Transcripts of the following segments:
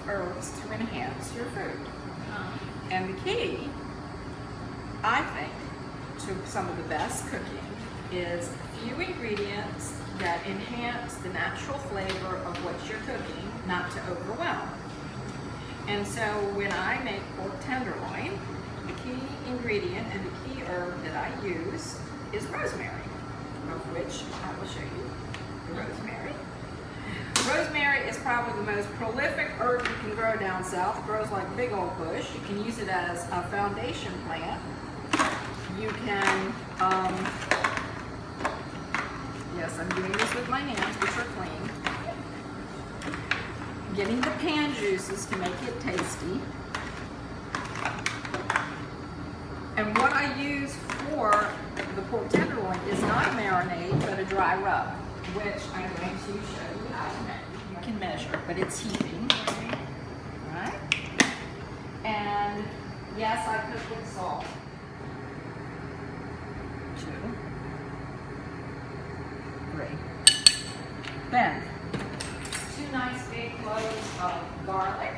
herbs to enhance your food. And the key, I think, to some of the best cooking is few ingredients that enhance the natural flavor of what you're cooking, not to overwhelm. And so when I make pork tenderloin, the key ingredient and the key herb that I use is rosemary, of which I will show you the rosemary. Rosemary is probably the most prolific herb you can grow down south. It grows like a big old bush. You can use it as a foundation plant. You can, yes, I'm doing this with my hands, which are clean. Getting the pan juices to make it tasty. And what I use for the pork tenderloin is not a marinade, but a dry rub, which I'm going to show you how to make. You can measure, but it's heaping, right? And yes, I cook with salt. 2, 3. Then, 2 nice big cloves of garlic.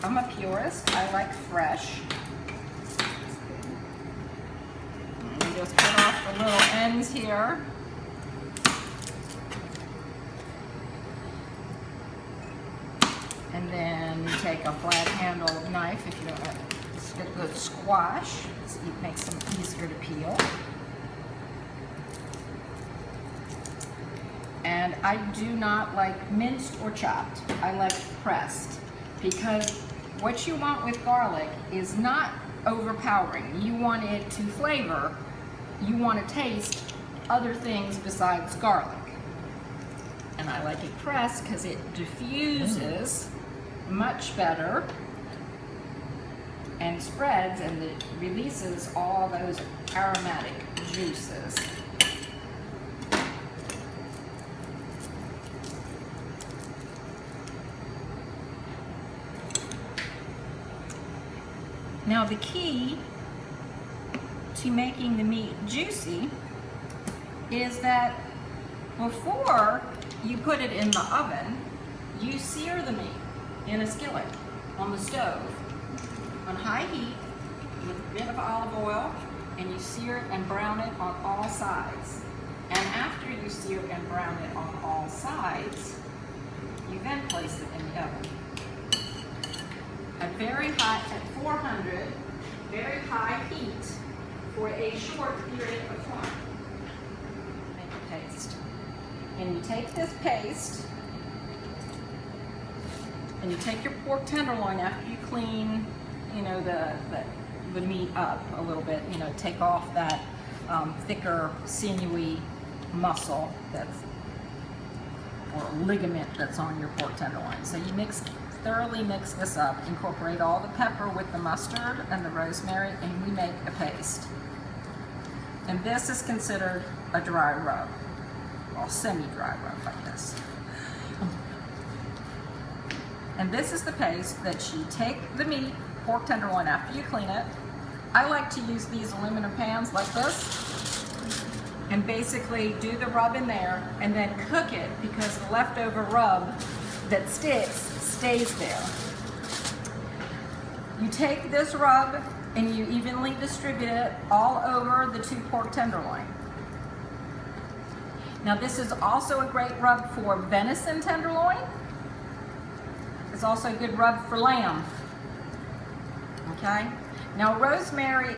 I'm a purist. I like fresh. You just cut off the little ends here. And then you take a flat handled knife if you don't have to get a good squash. It makes them easier to peel. And I do not like minced or chopped. I like pressed, because what you want with garlic is not overpowering. You want it to flavor. You want to taste other things besides garlic. And I like it pressed because it diffuses much better and spreads, and it releases all those aromatic juices. Now the key to making the meat juicy is that before you put it in the oven, you sear the meat in a skillet on the stove on high heat with a bit of olive oil, and you sear it and brown it on all sides. And after you sear and brown it on all sides, you then place it in the oven. At very high, at 400, very high heat for a short period of time. Make a paste. And you take this paste, and you take your pork tenderloin after you clean, you know, the meat up a little bit, you know, take off that thicker, sinewy muscle that's, or ligament that's on your pork tenderloin. So you thoroughly mix this up, incorporate all the pepper with the mustard and the rosemary, and we make a paste. And this is considered a dry rub, or semi-dry rub like this. And this is the paste that you take the meat, pork tenderloin, after you clean it. I like to use these aluminum pans like this, and basically do the rub in there and then cook it, because the leftover rub that sticks stays there. You take this rub and you evenly distribute it all over the 2 pork tenderloin. Now this is also a great rub for venison tenderloin. It's also a good rub for lamb. Okay? Now rosemary